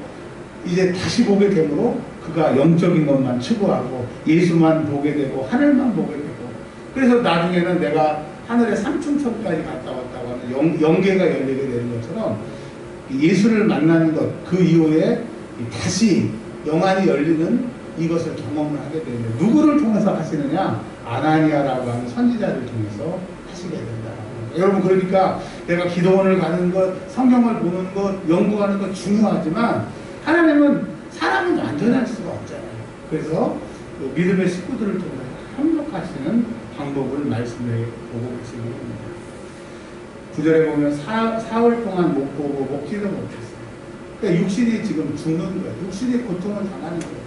이제 다시 보게 되므로 그가 영적인 것만 추구하고 예수만 보게 되고 하늘만 보게 되고, 그래서 나중에는 내가 하늘의 삼층천까지 갔다 왔다고 하는 영계가 열리게 되는 것처럼 예수를 만나는 것, 그 이후에 다시 영안이 열리는 이것을 경험을 하게 되는데, 누구를 통해서 하시느냐? 아나니아라고 하는 선지자를 통해서 하시게 된다. 여러분, 그러니까 내가 기도원을 가는 것, 성경을 보는 것, 연구하는 것 중요하지만 하나님은 사람은 완전할 수가 없잖아요. 그래서 그 믿음의 식구들을 통해서 협력하시는 방법을 말씀해 보고 계시는 겁니다. 9절에 보면 사흘 동안 못 보고 먹지도 못했어요. 그러니까 육신이 지금 죽는 거예요. 육신이 고통을 당하는 거예요.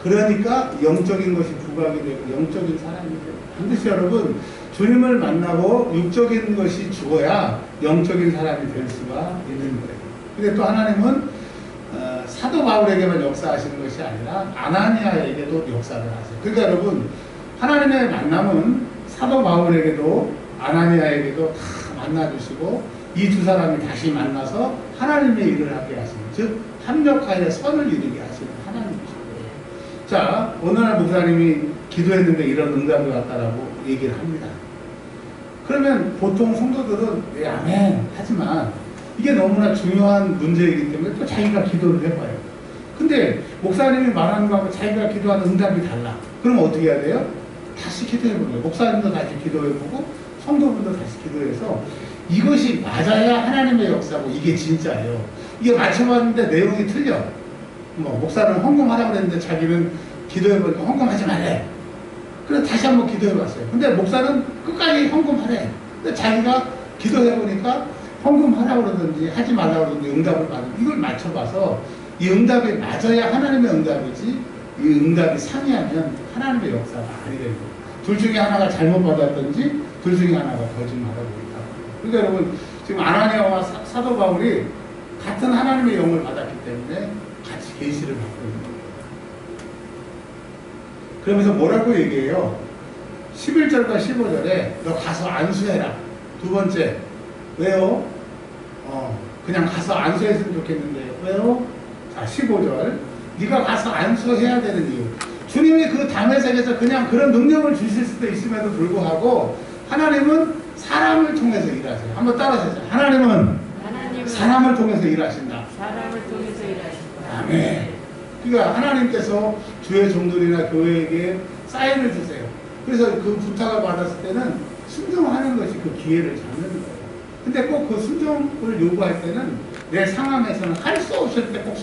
그러니까 영적인 것이 부각이 되고 영적인 사람이 되고, 반드시 여러분 주님을 만나고 육적인 것이 죽어야 영적인 사람이 될 수가 있는 거예요. 근데 또 하나님은 사도 바울에게만 역사하시는 것이 아니라 아나니아에게도 역사를 하세요. 그러니까 여러분, 하나님의 만남은 사도 바울에게도 아나니아에게도 다 만나주시고, 이 두 사람이 다시 만나서 하나님의 일을 하게 하시는, 즉 합력하여 선을 이루게 하시는 하나님이시죠. 자, 어느 날 목사님이 기도했는데 이런 응답이 왔다라고 얘기를 합니다. 그러면 보통 성도들은 네, 아멘 하지만 이게 너무나 중요한 문제이기 때문에 또 자기가 기도를 해봐요. 근데 목사님이 말하는 거하고 자기가 기도하는 응답이 달라. 그러면 어떻게 해야 돼요? 다시 기도해보는 거예요. 목사님도 다시 기도해보고 성도분도 다시 기도해서 이것이 맞아야 하나님의 역사고 이게 진짜예요. 이게 맞춰봤는데 내용이 틀려. 목사는 헌금하라고 그랬는데 자기는 기도해보니까 헌금하지 말래. 그래서 다시 한번 기도해봤어요. 근데 목사는 끝까지 헌금하래. 근데 자기가 기도해보니까 헌금하라고 그러든지 하지 말라고 그러든지 응답을 받으면, 이걸 맞춰봐서 이 응답이 맞아야 하나님의 응답이지, 이 응답이 상이하면 하나님의 역사가 아니래요. 둘 중에 하나가 잘못 받았든지 둘 중에 하나가 거짓말하고 있다. 그러니까 여러분, 지금 아나니아와 사도 바울이 같은 하나님의 영을 받았기 때문에 같이 계시를 받고 있는 거예요. 그러면서 뭐라고 얘기해요? 11절과 15절에 너 가서 안수해라. 두 번째, 왜요? 그냥 가서 안수했으면 좋겠는데 왜요? 자, 15절, 네가 가서 안수해야 되는 이유. 주님이 그 다메섹에서 그냥 그런 능력을 주실 수도 있음에도 불구하고 하나님은 사람을 통해서 일하세요. 한번 따라서 하나님은 사람을 통해서 일하신다. 사람을 통해서 일하신다. 아멘. 그러니까 하나님께서 주의 종들이나 교회에게 사인을 주세요. 그래서 그 부탁을 받았을 때는 순종하는 것이 그 기회를 잡는 거예요. 근데 꼭 그 순종을 요구할 때는 내 상황에서는 할 수 없을 때 꼭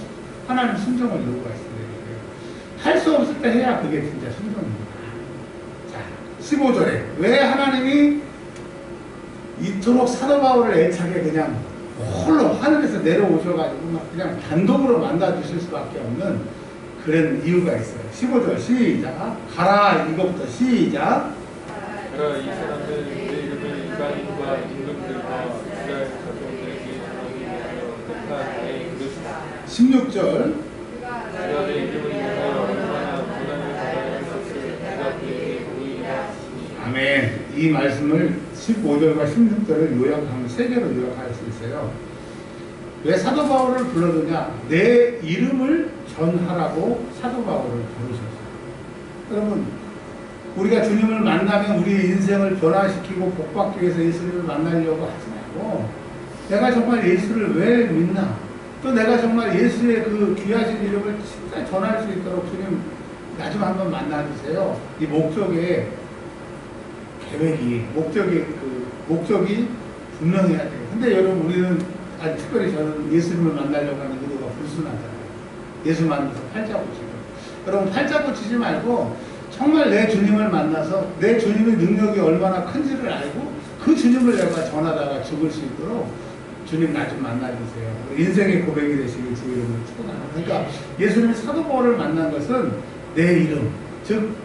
하나님 순종을 요구하시는 거예요. 할 수 없을 때 해야 그게 진짜 순종입니다. 자, 15절에 왜 하나님이 이토록 사도 바울을 애착에 그냥 홀로 하늘에서 내려오셔가지고 막 그냥 단독으로 만나주실 수밖에 없는 그런 이유가 있어요. 15절 시작. 가라. 이것부터 시작. 가라. 이 사람들 내 이름을 이방인과 임금들과 이스라엘 자손들에게 전하기 위하여 택한 내 그릇이다. 16절. 내가 내 이름을 위하여 얼마나 고난을 받아야 할 것을 내가 그에게 보이게 하시니. 아멘. 이 말씀을 15절과 16절을 요약하면 세 개로 요약할 수 있어요. 왜 사도 바울을 불러주냐? 내 이름을 전하라고 사도 바울을 부르셨어요. 여러분, 우리가 주님을 만나면 우리의 인생을 변화시키고 복받기 위해서 예수님을 만나려고 하지 말고, 내가 정말 예수를 왜 믿나? 또 내가 정말 예수의 그 귀하신 이름을 진짜 전할 수 있도록 주님 나 좀 한번 만나주세요. 이 목적의 계획이, 목적이 분명해야 돼요. 근데 여러분, 우리는, 특별히 저는 예수님을 만나려고 하는 의도가 단순하잖아요. 예수 만나서 팔자 고치고. 여러분 팔자 고치지 말고 정말 내 주님을 만나서 내 주님의 능력이 얼마나 큰지를 알고 그 주님을 내가 전하다가 죽을 수 있도록 주님 나 좀 만나주세요. 인생의 고백이 되시길 주 이름으로 축원합니다. 그러니까 예수님이 사도 바울을 만난 것은 내 이름, 즉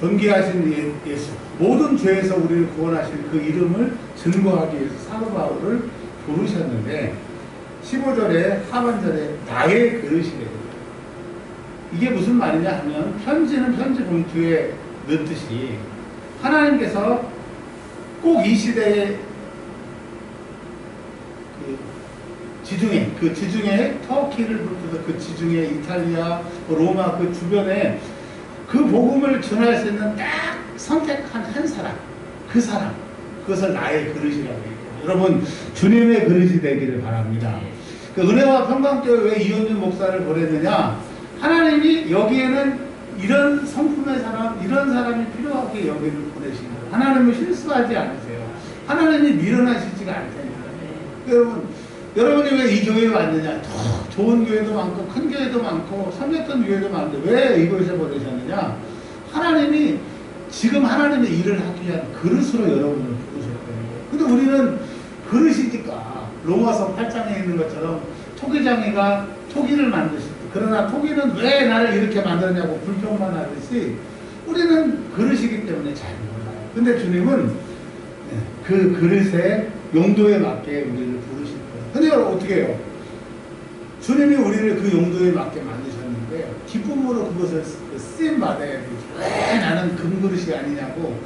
존귀하신 예수, 모든 죄에서 우리를 구원하신 그 이름을 증거하기 위해서 사도 바울을 부르셨는데 15절에 하반절에 나의 그릇이 되고 이게 무슨 말이냐 하면 편지는 편지 봉투에 넣듯이 하나님께서 꼭 이 시대에 그 지중해 터키를 비롯해서 그 지중해 이탈리아 로마 그 주변에 그 복음을 전할 수 있는 딱 선택한 한 사람, 그 사람, 그것을 나의 그릇이라고 해요. 여러분 주님의 그릇이 되기를 바랍니다. 그 은혜와 평강교회 왜 이현준 목사를 보냈느냐? 하나님이 여기에는 이런 성품의 사람, 이런 사람이 필요하게 여기를 보내신 거예요. 하나님은 실수하지 않으세요. 하나님이 미련하시지가 않다니까요. 여러분이 왜 이 교회에 왔느냐? 더 좋은 교회도 많고 큰 교회도 많고 섬겼던 교회도 많은데 왜 이곳에 보내셨느냐? 하나님이 지금 하나님의 일을 하기 위한 그릇으로 여러분을 부르셨거든요. 근데 우리는 그릇이니까 로마서 8장에 있는 것처럼 토기장이가 토기를 만드시고 그러나 토기는 왜 나를 이렇게 만드냐고 불평만 하듯이 우리는 그릇이기 때문에 잘 몰라요. 근데 주님은 그 그릇의 용도에 맞게 우리를 부르실 거예요. 근데 여러분 어떻게 해요? 주님이 우리를 그 용도에 맞게 만드셨는데 기쁨으로 그것을 쓰임받아야 되죠. 왜 나는 금그릇이 아니냐고.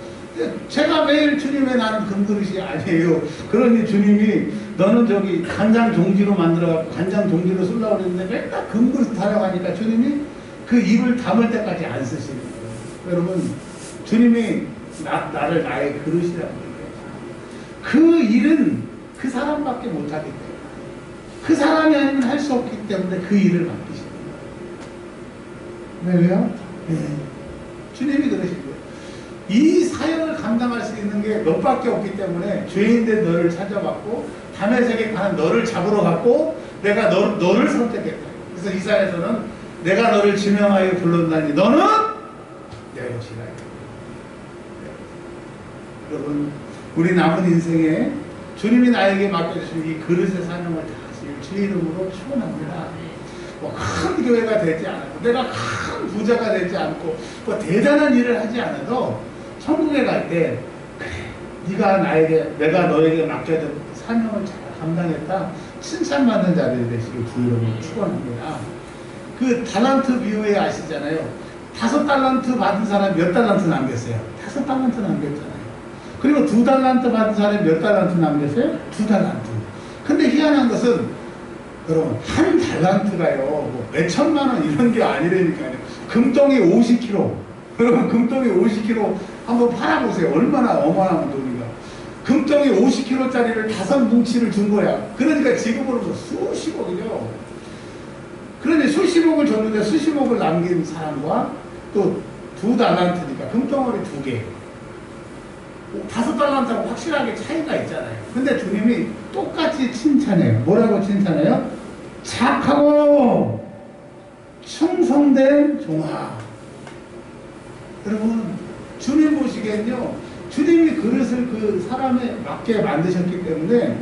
제가 매일 주님의 나는 금그릇이 아니에요. 그러니 주님이 너는 저기 간장 종지로 만들어갖고 간장 종지로 쓰려고 그랬는데 맨날 금그릇 타려고 하니까 주님이 그 입을 담을 때까지 안 쓰시는 거예요. 여러분 주님이 나를 나의 그릇이라고 얘기해요. 그 일은 그 사람밖에 못하기 때문에 그 사람이 아니면 할 수 없기 때문에 그 일을 맡기시는 거예요. 왜요? 네. 주님이 그러신 거예요. 이 사역을 감당할 수 있는 게 너밖에 없기 때문에 죄인된 너를 찾아봤고 다메섹에 가는 너를 잡으러 갔고 내가 너를 선택했다. 그래서 이사야서는 내가 너를 지명하여 불렀나니 너는 내 것이라. 여러분 우리 남은 인생에 주님이 나에게 맡겨주신 이 그릇의 사명을 다하실 주 이름으로 축원합니다. 뭐 큰 교회가 되지 않아도 내가 큰 부자가 되지 않고 뭐 대단한 일을 하지 않아도 천국에 갈 때 그래 네가 내가 너에게 맡겨준 사명을 잘 감당했다 칭찬받는 자들이 되시길 주 이름으로 축원합니다. 그 달란트 비유에 아시잖아요. 5달란트 받은 사람이 몇 달란트 남겼어요? 5달란트 남겼잖아요. 그리고 2달란트 받은 사람이 몇 달란트 남겼어요? 2달란트. 근데 희한한 것은 여러분 1달란트가요 뭐 몇천만 원 이런 게 아니라니까요. 금덩이 50kg. 여러분 금덩이 50kg 한번 팔아보세요. 얼마나 어마어마한 돈인가. 금덩이 50kg짜리를 5뭉치를 준 거야. 그러니까 지금으로서 수십억이죠. 그런데 수십억을 줬는데 수십억을 남긴 사람과 또 2달란트니까 금덩어리 2개 5달란트하고 확실하게 차이가 있잖아요. 근데 주님이 똑같이 칭찬해요. 뭐라고 칭찬해요? 착하고 충성된 종아. 여러분 주님 보시기엔요 주님이 그릇을 그 사람에 맞게 만드셨기 때문에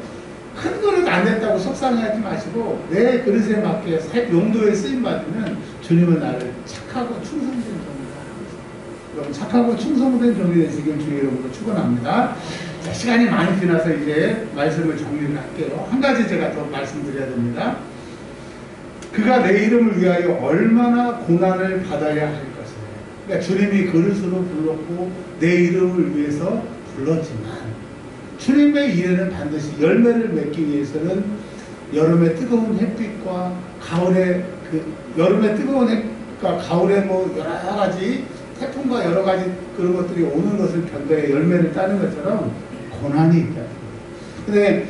큰 그릇 안 됐다고 속상해하지 마시고 내 그릇에 맞게 용도에 쓰임받으면 주님은 나를 착하고 충성된 종이다. 여러분 착하고 충성된 종이 되시길 주의 이름으로 축원합니다. 자, 시간이 많이 지나서 이제 말씀을 정리를 할게요. 한 가지 제가 더 말씀드려야 됩니다. 그가 내 이름을 위하여 얼마나 고난을 받아야 할 것을. 그러니까 주님이 그릇으로 불렀고 내 이름을 위해서 불렀지만 주님의 일에는 반드시 열매를 맺기 위해서는 여름의 뜨거운 햇빛과 가을의 여름의 뜨거운 햇빛과 가을의 뭐 여러 가지 태풍과 여러 가지 그런 것들이 오는 것을 견뎌야 열매를 따는 것처럼 고난이 있다. 근데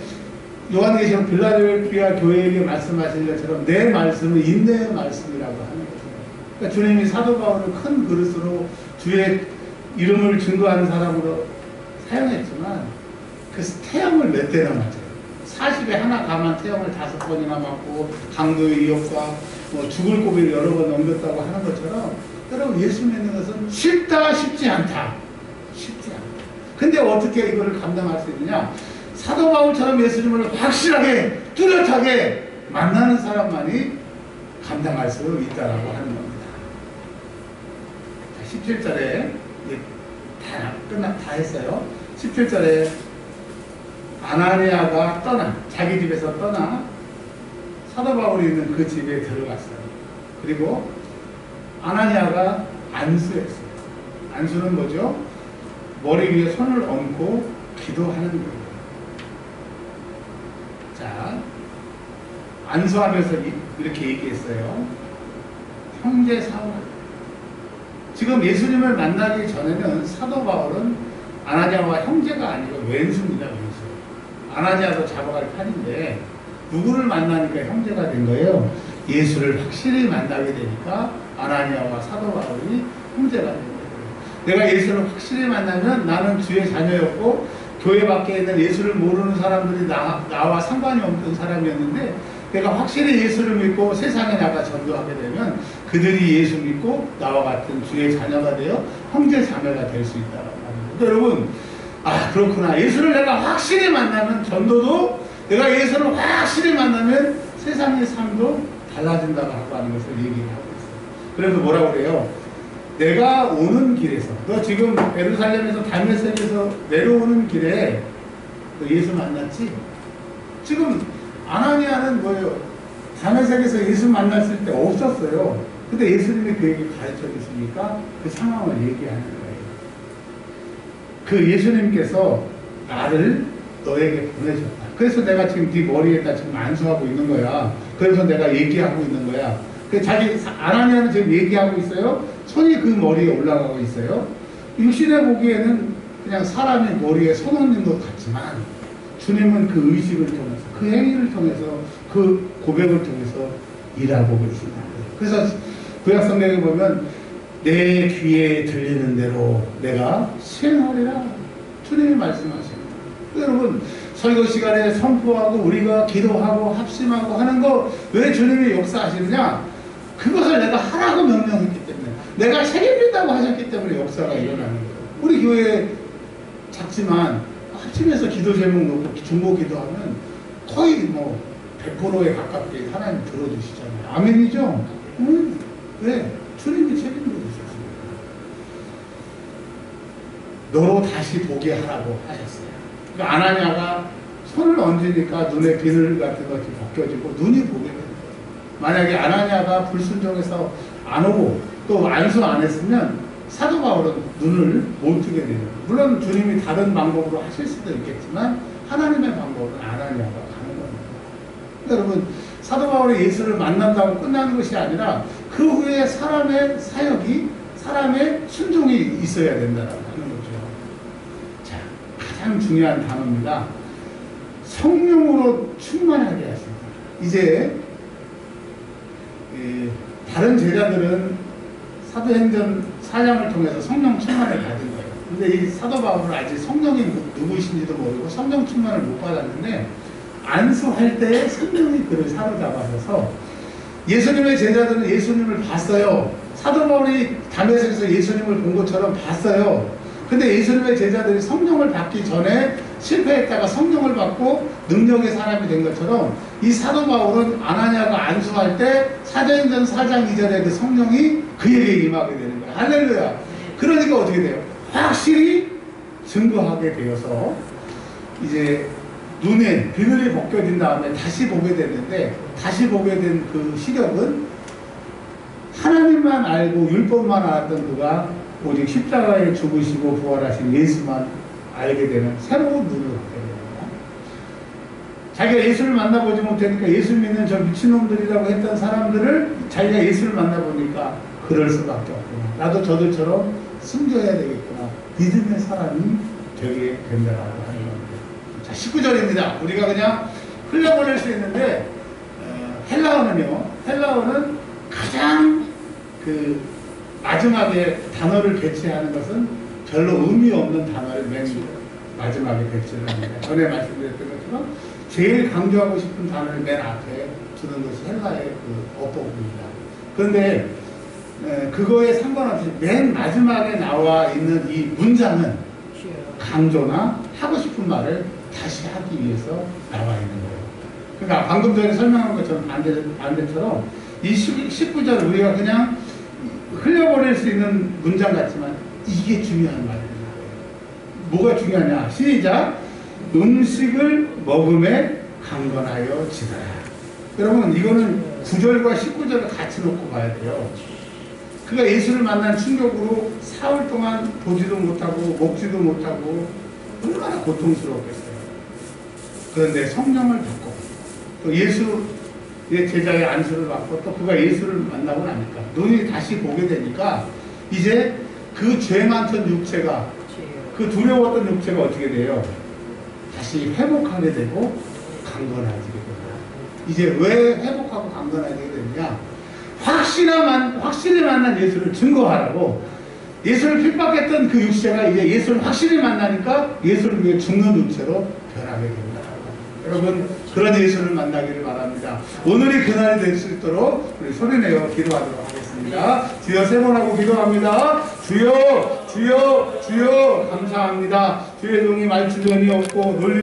요한계시록 빌라델피아 교회에게 말씀하신 것처럼 내 말씀은 인내의 말씀이라고 하는 거죠. 그러니까 주님이 사도 바울을 큰 그릇으로 주의 이름을 증거하는 사람으로 사용했지만 그 태양을 몇 대나 맞아요. 40에 하나 가만 태형을 5번이나 맞고 강도의 위협과 뭐 죽을 고비를 여러 번 넘겼다고 하는 것처럼 여러분 예수 믿는 것은 쉽다 쉽지 않다. 쉽지 않다. 근데 어떻게 이거를 감당할 수 있느냐? 사도 바울처럼 예수님을 확실하게 뚜렷하게 만나는 사람만이 감당할 수 있다라고 하는 겁니다. 17절에 다 했어요. 17절에 아나니아가 자기 집에서 떠나 사도 바울이 있는 그 집에 들어갔어요. 그리고 아나니아가 안수했어요. 안수는 뭐죠? 머리 위에 손을 얹고 기도하는 거예요. 자, 안수하면서 이렇게 얘기했어요. 형제 사울. 지금 예수님을 만나기 전에는 사도 바울은 아나니아와 형제가 아니고 왼수입니다. 왼수. 아나니아도 잡아갈 판인데 누구를 만나니까 형제가 된 거예요? 예수를 확실히 만나게 되니까 아나니아와 사도 바울이 형제가 된 거예요. 내가 예수를 확실히 만나면 나는 주의 자녀였고 교회 밖에 있는 예수를 모르는 사람들이 나와 상관이 없는 사람이었는데 내가 확실히 예수를 믿고 세상에 나가 전도하게 되면 그들이 예수 믿고 나와 같은 주의 자녀가 되어 형제 자매가 될 수 있다고 합니다. 여러분, 그렇구나. 예수를 내가 확실히 만나면 전도도, 내가 예수를 확실히 만나면 세상의 삶도 달라진다고 하는 것을 얘기하고 있어요. 그래서 뭐라고 그래요? 내가 오는 길에서, 너 지금 예루살렘에서 다메섹에서 내려오는 길에 너 예수 만났지? 지금 아나니아는 뭐예요? 다메섹에서 예수 만났을 때 없었어요. 근데 예수님이 그에게 가르쳐 주시니까 그 상황을 얘기하는 거예요. 그 예수님께서 나를 너에게 보내셨다. 그래서 내가 지금 네 머리에다 지금 안수하고 있는 거야. 그래서 내가 얘기하고 있는 거야. 자기 아나니아는 지금 얘기하고 있어요. 손이 그 머리에 올라가고 있어요. 육신에 보기에는 그냥 사람의 머리에 손 얹는 것 같지만 주님은 그 의식을 통해서, 그 행위를 통해서, 그 고백을 통해서 일하고 계신다. 그래서 구약성경에 보면 내 귀에 들리는 대로 내가 수행하리라. 주님이 말씀하십니다. 여러분, 설교 시간에 선포하고 우리가 기도하고 합심하고 하는 거 왜 주님이 역사하시느냐? 그것을 내가 하라고 명령했기 때문에, 내가 책임진다고 하셨기 때문에 역사가 일어나는 거예요. 우리 교회 작지만 합심해서 기도 제목 놓고 중보 기도하면 거의 100%에 가깝게 하나님 들어주시잖아요. 아멘이죠? 왜? 주님이 책임져 주셨습니다. 너로 다시 보게 하라고 하셨어요. 그러니까 아나니아가 손을 얹으니까 눈에 비늘 같은 것이 벗겨지고 눈이 보게 되는 거예요. 만약에 아나니아가 불순종해서 안 오고 또 안수 안 했으면 사도 바울은 눈을 못 뜨게 되죠. 물론 주님이 다른 방법으로 하실 수도 있겠지만 하나님의 방법은 아나니아가 가는 겁니다. 여러분, 사도 바울이 예수를 만난다고 끝나는 것이 아니라 그 후에 사람의 사역이, 사람의 순종이 있어야 된다고 하는 거죠. 자, 가장 중요한 단어입니다. 성령으로 충만하게 하십니다. 이제 다른 제자들은 사도행전 4장을 통해서 성령 충만을 받은 거예요. 근데 이 사도 바울은 아직 성령이 누구이신지도 모르고 성령 충만을 못 받았는데 안수할 때 성령이 그를 사로잡아서 예수님의 제자들은 예수님을 봤어요. 사도 바울이 다메섹에서 예수님을 본 것처럼 봤어요. 근데 예수님의 제자들이 성령을 받기 전에 실패했다가 성령을 받고 능력의 사람이 된 것처럼 이 사도 바울은 아나니아가 안수할 때 사도행전 4장 2절에 그 성령이 그에게 임하게 되는 거예요. 할렐루야. 그러니까 어떻게 돼요? 확실히 증거하게 되어서 이제 눈에 비늘이 벗겨진 다음에 다시 보게 됐는데, 다시 보게 된 그 시력은 하나님만 알고 율법만 알았던 그가 오직 십자가에 죽으시고 부활하신 예수만 알게 되는 새로운 눈을 갖게 됩니다. 자기가 예수를 만나보지 못하니까 예수 믿는 저 미친놈들이라고 했던 사람들을 자기가 예수를 만나보니까 그럴 수밖에 없구나. 나도 저들처럼 숨겨야 되겠구나. 믿음의 사람이 되게 된다고 하는 겁니다. 자, 19절입니다. 우리가 그냥 흘려보낼 수 있는데 헬라어는 가장 마지막에 단어를 배치하는 것은 별로 의미 없는 단어를 맨 마지막에 백지를 합니다. 전에 말씀드렸던 것처럼 제일 강조하고 싶은 단어를 맨 앞에 두는 것이 헬라의 그 어법입니다. 그런데 그거에 상관없이 맨 마지막에 나와 있는 이 문장은 강조나 하고 싶은 말을 다시 하기 위해서 나와 있는 거예요. 그러니까 방금 전에 설명한 것처럼 반대처럼 이 19절 우리가 그냥 흘려버릴 수 있는 문장 같지만 이게 중요한 말입니다. 뭐가 중요하냐? 시작! 음식을 먹음에 강건하여 지더라. 여러분 이거는 9절과 19절을 같이 놓고 봐야 돼요. 그가 예수를 만난 충격으로 사흘 동안 보지도 못하고 먹지도 못하고 얼마나 고통스러웠겠어요. 그런데 성령을 받고 또 예수의 제자의 안수를 받고 또 그가 예수를 만나고 나니까 눈이 다시 보게 되니까 이제 그 죄 많던 육체가 그 두려웠던 육체가 어떻게 돼요? 다시 회복하게 되고 강건해지게 됩니다. 이제 왜 회복하고 강건해지게 되느냐? 확실히 만난 예수를 증거하라고 예수를 핍박했던 그 육체가 이제 예수를 확실히 만나니까 예수를 위해 죽는 육체로 변하게 됩니다. 여러분 그런 예수를 만나기를 바랍니다. 오늘이 그날이 될 수 있도록 우리 소리내어 기도하도록 하겠습니다. 주여 세 번 하고 기도합니다. 주여 주여 주여 감사합니다. 주의 종이 말주변이 없고